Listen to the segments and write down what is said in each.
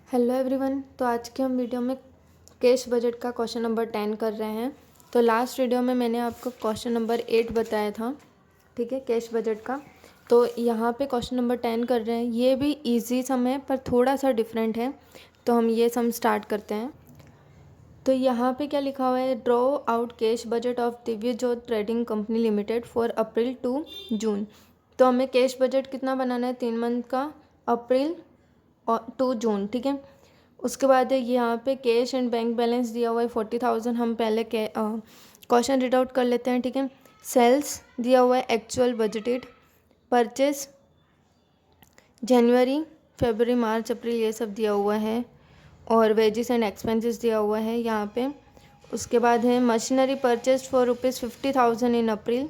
Hello everyone. तो आज के हम वीडियो में कैश बजट का क्वेश्चन नंबर 10 कर रहे हैं। तो लास्ट वीडियो में मैंने आपको क्वेश्चन नंबर 8 बताया था, ठीक है, कैश बजट का। तो यहाँ पे क्वेश्चन नंबर 10 कर रहे हैं। ये भी इजी सम है पर थोड़ा सा डिफरेंट है, तो हम ये सम स्टार्ट करते हैं। तो यहाँ पे क्या लिखा हुआ है, draw out cash budget of Divya Jyot trading company limited for April to June. तो हमें कैश बजट कितना बनाना है, 3 मंथ का, अप्रैल और 2 जून, ठीक है। उसके बाद है यहाँ पे कैश एंड बैंक बैलेंस दिया हुआ है 40,000। हम पहले क्वेश्चन रीड आउट कर लेते हैं, ठीक है। सेल्स दिया हुआ है एक्चुअल बजटेड, परचेस जनवरी फरवरी मार्च अप्रैल ये सब दिया हुआ है, और वेजेस एंड एक्सपेंसेस दिया हुआ है यहाँ पे। उसके बाद है machinery purchase for ₹50,000 in April,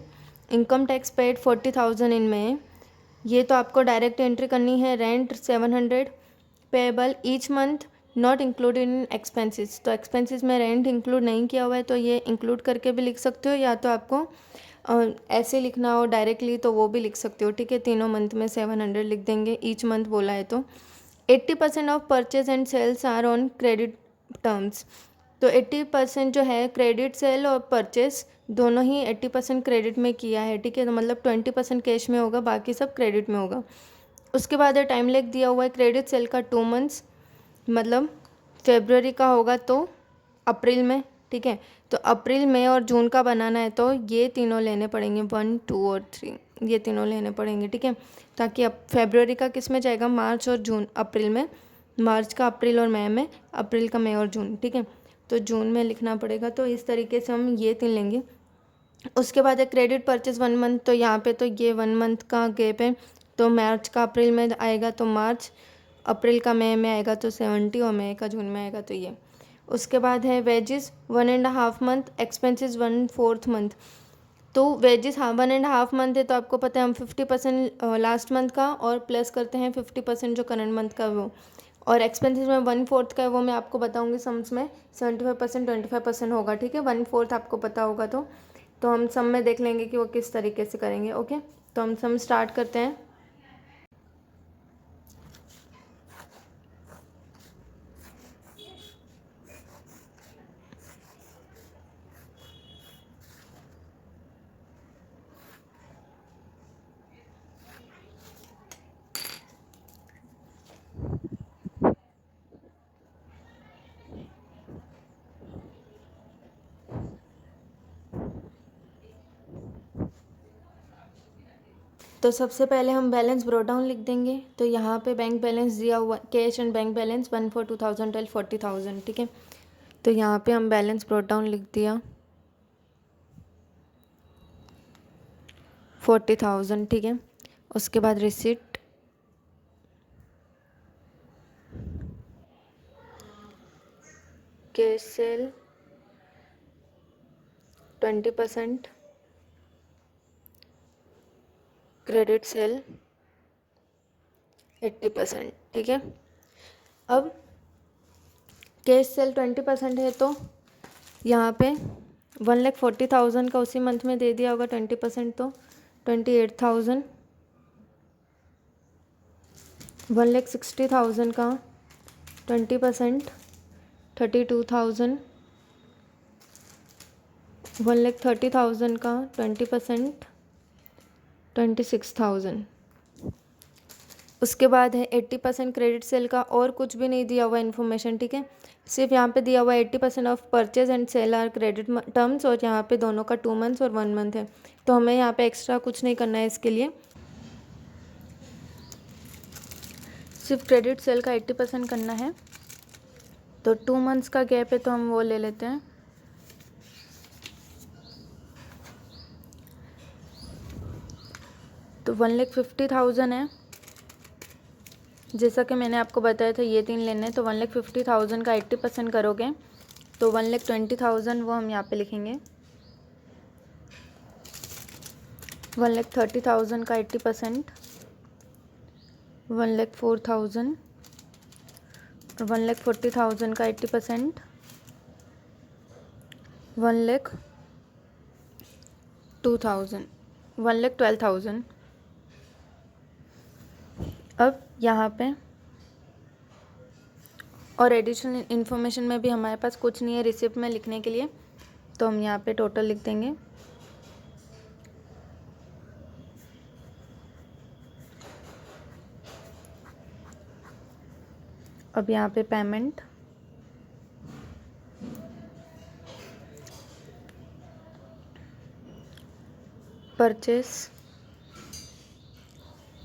income tax paid 40,000 इन मई। ये तो आपको डायरेक्ट एंट्री करनी है। Rent 700 payable each month not included in expenses. तो एक्सपेंसेस में रेंट इंक्लूड नहीं किया हुआ है, तो ये इंक्लूड करके भी लिख सकते हो, या तो आपको ऐसे लिखना हो डायरेक्टली तो वो भी लिख सकते हो, ठीक है। तीनों मंथ में 700 लिख देंगे, ईच मंथ बोला है तो। 80% of purchase and sales are on credit terms. तो 80% जो है क्रेडिट सेल और परचेस दोनों ही 80% क्रेडिट में किया है, ठीक है। तो मतलब 20% कैश में होगा, बाकी सब क्रेडिट में होगा। उसके बाद है टाइम लेग दिया हुआ है क्रेडिट सेल का 2 मंथ्स, मतलब फेब्रुअरी का होगा तो अप्रैल में, ठीक है। तो अप्रैल मई और जून का बनाना है तो ये तीनों लेने पड़ेंगे, 1 2 और 3, ये तीनों लेने पड़ेंगे, ठीक है। ताकि अब फेब्रुअरी का किस में जाएगा, मार्च और जून, अप्रैल में मार्च का अप्रैल और मई में, अप्रैल का मई और जून, ठीक है। तो जून में लिखना पड़ेगा। तो इस तरीके से हम ये 3 लेंगे। उसके बाद है क्रेडिट परचेज 1 मंथ। तो यहाँ पे तो ये 1 मंथ का गैप है, तो मार्च का अप्रैल में आएगा तो मार्च, अप्रैल का मई में आएगा तो 70, और मई का जून में आएगा तो ये। उसके बाद है वेजेस 1.5 मंथ, एक्सपेंसेस 1/4 मंथ। तो वेजेस 1.5 मंथ है, तो आपको पता है हम 50% लास्ट मंथ का और प्लस करते हैं 50% जो करंट मंथ का वो, और एक्सपेंसेस में 1/4 का है, वो मैं आपको बताऊंगी सम्स में। 75% 25% होगा, ठीक है। 1/4 आपको पता होगा तो हम सम में देख लेंगे कि वो किस तरीके से करेंगे, ओके। तो हम सम स्टार्ट करते हैं। तो सबसे पहले हम बैलेंस ब्रो डाउन लिख देंगे। तो यहाँ पे बैंक बैलेंस दिया हुआ, cash and bank balance 1 for 2012 40,000, ठीक है। तो यहाँ पे हम बैलेंस ब्रो डाउन लिख दिया 40,000, ठीक है। उसके बाद receipt, cash cell 20%, credit sale 80%, ठीक है। अब कैश सेल 20% है, तो यहाँ पे 1,40,000 का उसी मंथ में दे दिया होगा 20%, तो 28,000। 1,60,000 का 20% 32,000। 1,30,000 का 20% 26,000। उसके बाद है 80% क्रेडिट सेल का, और कुछ भी नहीं दिया हुआ इन्फॉर्मेशन, ठीक है। सिर्फ यहाँ पे दिया हुआ है 80% of purchase and sale are credit terms, और यहाँ पे दोनों का 2 मंथ्स और 1 मंथ है। तो हमें यहाँ पे एक्स्ट्रा कुछ नहीं करना है इसके लिए, सिर्फ क्रेडिट सेल का 80% करना है। तो 2 मंथ्स का गैप है, तो हम वो ले लेते हैं। तो 1,50,000 है, जैसा कि मैंने आपको बताया था ये 3 लेने हैं। तो 1,50,000 का 80% करोगे तो 1,20,000 वो हम यहाँ पे लिखेंगे। 1,30,000 का 80%, 1,04,000, और 1,40,000 का 80%, 1,02,000, 1,12,000। अब यहाँ पे और एडिशनल इन्फॉर्मेशन में भी हमारे पास कुछ नहीं है रिसिप्ट में लिखने के लिए, तो हम यहाँ पे टोटल लिख देंगे। अब यहाँ पे पेमेंट, परचेस,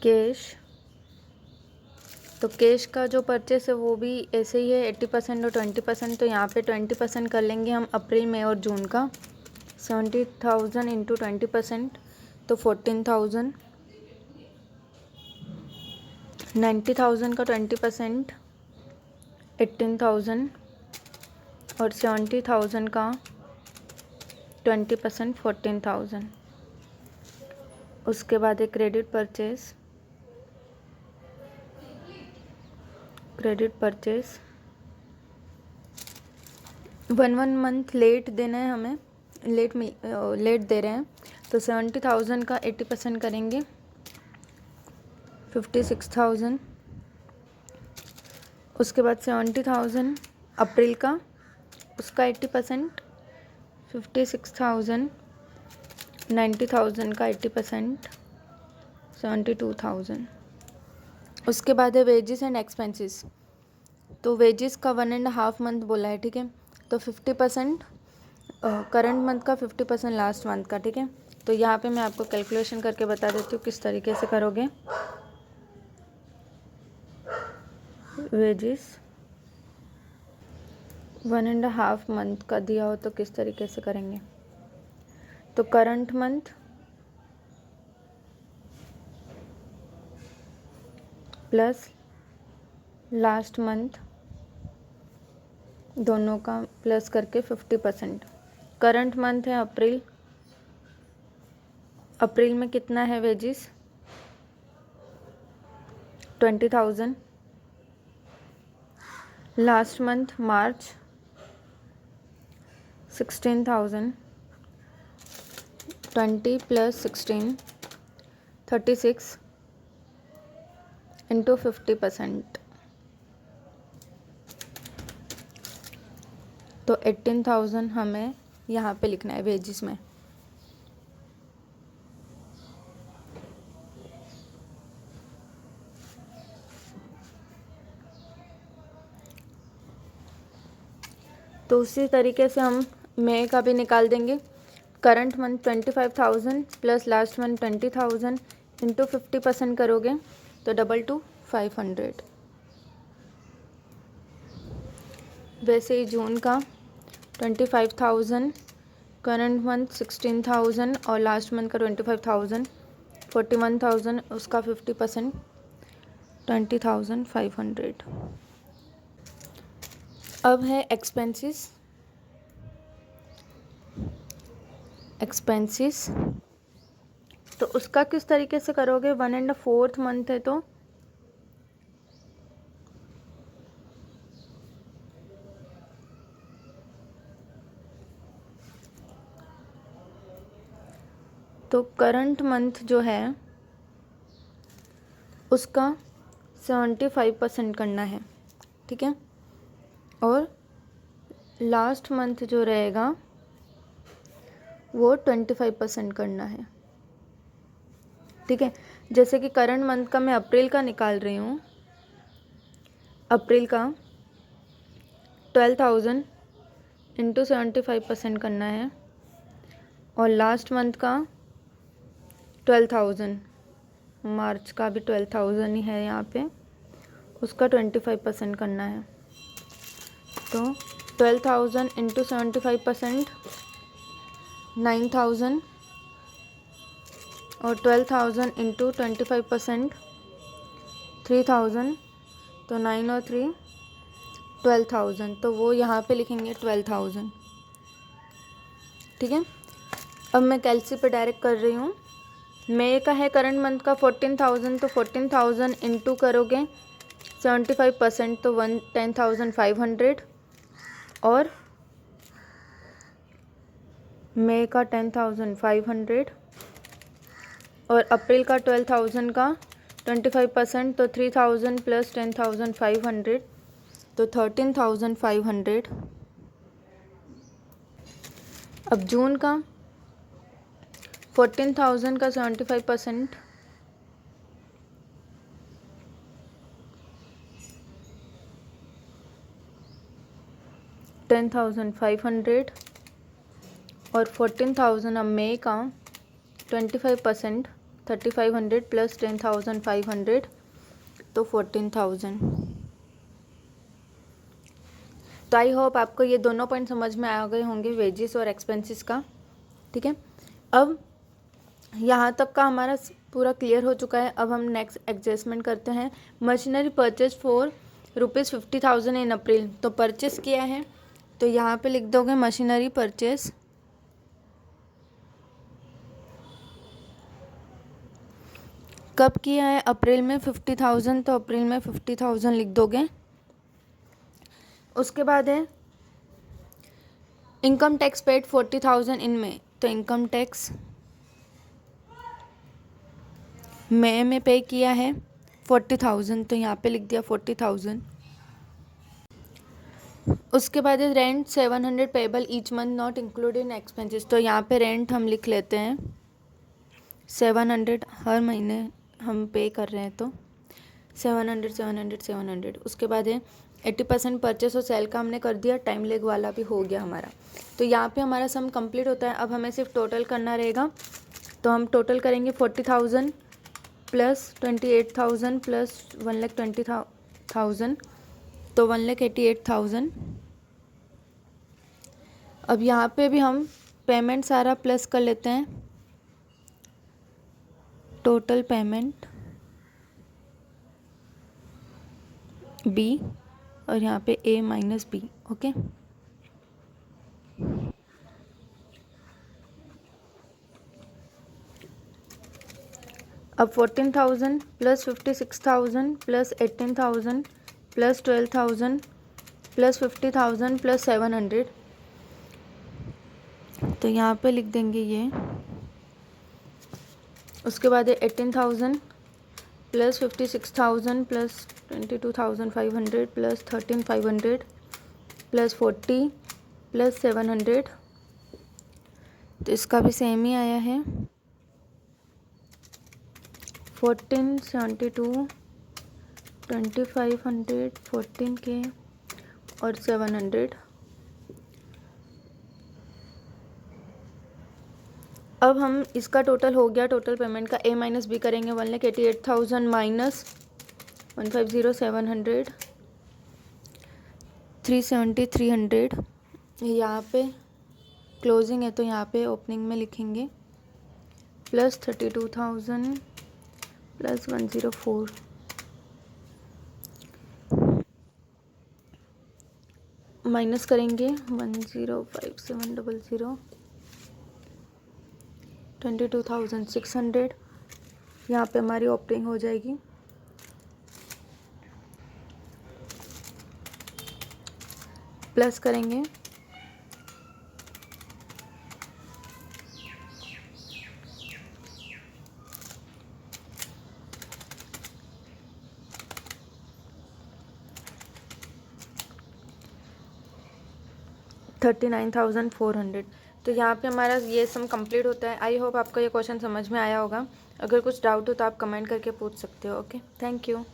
कैश, तो कैश का जो परचेस है वो भी ऐसे ही है 80% और 20%, तो यहाँ पे 20% कर लेंगे हम अप्रैल, मई और जून का। 70,000 इंटू 20% तो 14,000। 90,000 का 20% 18,000 और 70,000 का 20% 14,000। उसके बाद एक credit purchase, credit purchase 1 month late देना है हमें, लेट दे रहे हैं, तो 70,000 का 80% करेंगे 56,000। उसके बाद 70,000 अप्रैल का, उसका 80% 56,000। 90,000 का 80% 72,000। उसके बाद है वेजेस एंड एक्सपेंसेस, तो वेजेस का 1.5 मंथ बोला है, ठीक है, तो 50% करंट मंथ का, 50% लास्ट मंथ का, ठीक है। तो यहाँ पे मैं आपको कैलकुलेशन करके बता देती हूँ किस तरीके से करोगे। वेजेस 1.5 मंथ का दिया हो तो किस तरीके से करेंगे, तो current month plus last month, दोनों का प्लस करके 50%। करंट मंथ है अप्रैल, अप्रैल में कितना है वेजेस 20,000। लास्ट मंथ मार्च 16,000। 20 प्लस 16 36 इंटू 50%, तो 18,000 हमें यहाँ पे लिखना है वेजेस में। तो उसी तरीके से हम मई का भी निकाल देंगे। Current month 25,000 plus last month 20,000 into 50% करोगे तो 22,500। वैसे ही जून का 25,000, करंट मंथ 16,000 और लास्ट मंथ का 25,000 41,000, उसका 50% 20,500। अब है एक्सपेंसेस, एक्सपेंसेस तो उसका किस तरीके से करोगे, 1.4 मंथ है तो करंट मंथ जो है उसका 75% करना है, ठीक है, और लास्ट मंथ जो रहेगा वो 25% करना है, ठीक है। जैसे कि करंट मंथ का मैं अप्रैल का निकाल रही हूँ, अप्रैल का 12,000 इंटू 75% करना है, और लास्ट मंथ का 12,000, मार्च का भी 12,000 ही है यहाँ पे, उसका 25% करना है। तो 12,000 इंटू 75% 9,000, और 12,000 इंटू 25% 3,000, तो 9 और 3 12,000, तो वो यहाँ पे लिखेंगे 12,000, ठीक है। अब मैं कैलसी पे डायरेक्ट कर रही हूँ। मई का है करंट मंथ का 14,000, तो 14,000 इंटू करोगे 75% तो 10,500, और मई का 10,500, और अप्रैल का 12,000 का 25% तो 3,000 प्लस 10,500, तो तो 13,500। अब जून का 14,000 का 75%, 10,500 और 14,000 अब मई का 25%, 3,500 प्लस 10,500 तो 14,000। तो आई होप आपको ये दोनों पॉइंट समझ में आ गए होंगे वेजेस और एक्सपेंसेस का। ठीक है, अब यहाँ तक का हमारा पूरा क्लियर हो चुका है। अब हम नेक्स्ट एडजस्टमेंट करते हैं। मशीनरी परचेज फॉर ₹50,000 इन अप्रैल। तो परचेस किया है तो यहाँ पे लिख दोगे मशीनरी परचेस कब किया है, अप्रैल में 50,000, तो अप्रैल में 50,000 लिख दोगे। उसके बाद है इनकम टैक्स पेड 40,000 इन मई। तो इनकम टैक्स मई में पे किया है 40,000, तो यहाँ पे लिख दिया 40,000। उसके बाद है rent 700 payable each month not include in expenses. तो यहाँ पे रेंट हम लिख लेते हैं 700 हर महीने हम पे कर रहे हैं, तो 700। उसके बाद है 80% परचेस और सेल का हमने कर दिया, टाइम लेग वाला भी हो गया हमारा। तो यहाँ पे हमारा सम कंप्लीट होता है। अब हमें सिर्फ टोटल करना रहेगा। तो हम टोटल करेंगे 40,000 प्लस 28,000 प्लस 1,20,000, तो 1,88,000। अब यहाँ पे भी हम पेमेंट सारा प्लस कर लेते हैं, टोटल पेमेंट बी और यहाँ पे ए माइनस बी। ओके, अब 14,000 plus 56,000 plus 18,000 plus 12,000 plus 50,000 plus 700, तो यहाँ पे लिख देंगे ये। उसके बाद है 18,000 plus 56,000 plus 22,500 plus 13,500 plus 40 plus 700, तो इसका भी सेम ही आया है 1472, 2,500, 14K और 700। अब हम इसका टोटल हो गया, टोटल पेमेंट का ए माइनस बी करेंगे। 1,88,000 माइनस 150, 700, 370, 300। यहाँ पे क्लोजिंग है तो यहाँ पे ओपनिंग में लिखेंगे प्लस 32,000 प्लस 104, माइनस करेंगे 105700, 22,600। यहाँ पे हमारी ओपनिंग हो जाएगी प्लस करेंगे 39,400। तो यहाँ पे हमारा ये सम कंप्लीट होता है। आई होप आपको ये क्वेश्चन समझ में आया होगा। अगर कुछ डाउट हो तो आप कमेंट करके पूछ सकते हो। Okay, thank you.